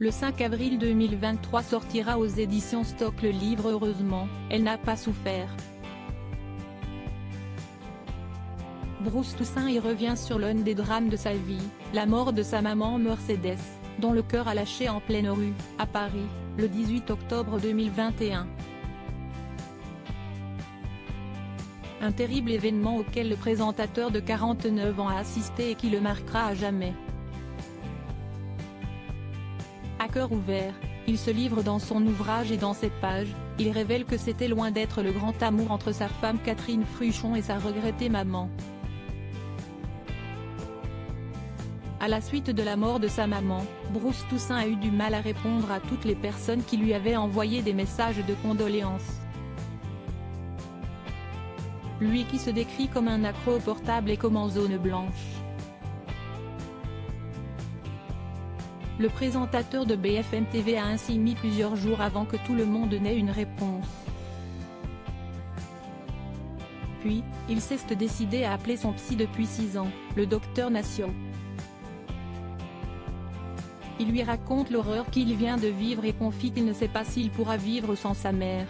Le 5 avril 2023 sortira aux éditions Stock le livre Heureusement, elle n'a pas souffert. Bruce Toussaint y revient sur l'un des drames de sa vie, la mort de sa maman Mercedes, dont le cœur a lâché en pleine rue, à Paris, le 18 octobre 2021. Un terrible événement auquel le présentateur de 49 ans a assisté et qui le marquera à jamais. À cœur ouvert, il se livre dans son ouvrage et dans ses pages, il révèle que c'était loin d'être le grand amour entre sa femme Catherine Fruchon et sa regrettée maman. À la suite de la mort de sa maman, Bruce Toussaint a eu du mal à répondre à toutes les personnes qui lui avaient envoyé des messages de condoléances. Lui qui se décrit comme un accro au portable et comme en zone blanche. Le présentateur de BFM TV a ainsi mis plusieurs jours avant que tout le monde n'ait une réponse. Puis, il s'est décidé à appeler son psy depuis 6 ans, le docteur Nassio. Il lui raconte l'horreur qu'il vient de vivre et confie qu'il ne sait pas s'il pourra vivre sans sa mère.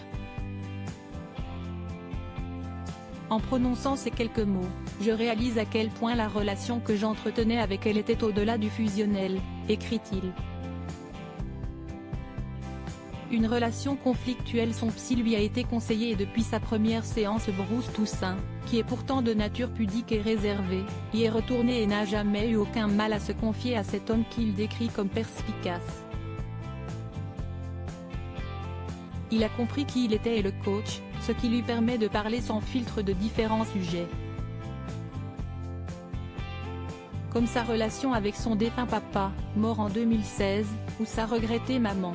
En prononçant ces quelques mots, je réalise à quel point la relation que j'entretenais avec elle était au-delà du fusionnel, écrit-il. Une relation conflictuelle, son psy lui a été conseillé et depuis sa première séance Bruce Toussaint, qui est pourtant de nature pudique et réservée, y est retourné et n'a jamais eu aucun mal à se confier à cet homme qu'il décrit comme perspicace. Il a compris qui il était et le coach, ce qui lui permet de parler sans filtre de différents sujets. Comme sa relation avec son défunt papa, mort en 2016, ou sa regrettée maman.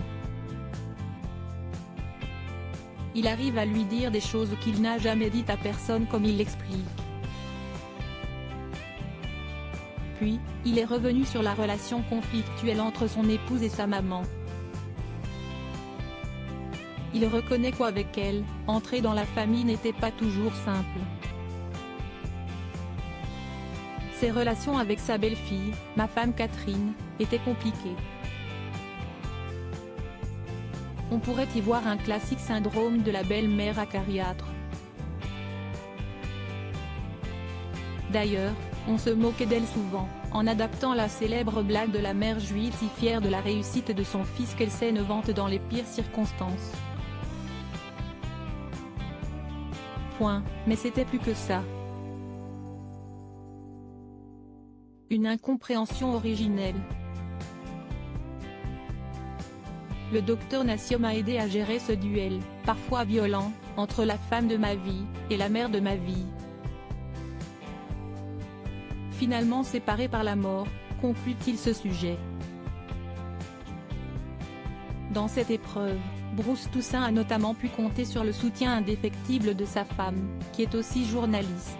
Il arrive à lui dire des choses qu'il n'a jamais dites à personne comme il l'explique. Puis, il est revenu sur la relation conflictuelle entre son épouse et sa maman. Il reconnaît qu'avec elle, entrer dans la famille n'était pas toujours simple. Ses relations avec sa belle-fille, ma femme Catherine, étaient compliquées. On pourrait y voir un classique syndrome de la belle-mère acariâtre. D'ailleurs, on se moquait d'elle souvent, en adaptant la célèbre blague de la mère juive si fière de la réussite de son fils qu'elle s'éneuvante dans les pires circonstances. Mais c'était plus que ça. Une incompréhension originelle. Le docteur Nassio m'a aidé à gérer ce duel, parfois violent, entre la femme de ma vie, et la mère de ma vie. Finalement séparés par la mort, conclut-il ce sujet. Dans cette épreuve, Bruce Toussaint a notamment pu compter sur le soutien indéfectible de sa femme, qui est aussi journaliste.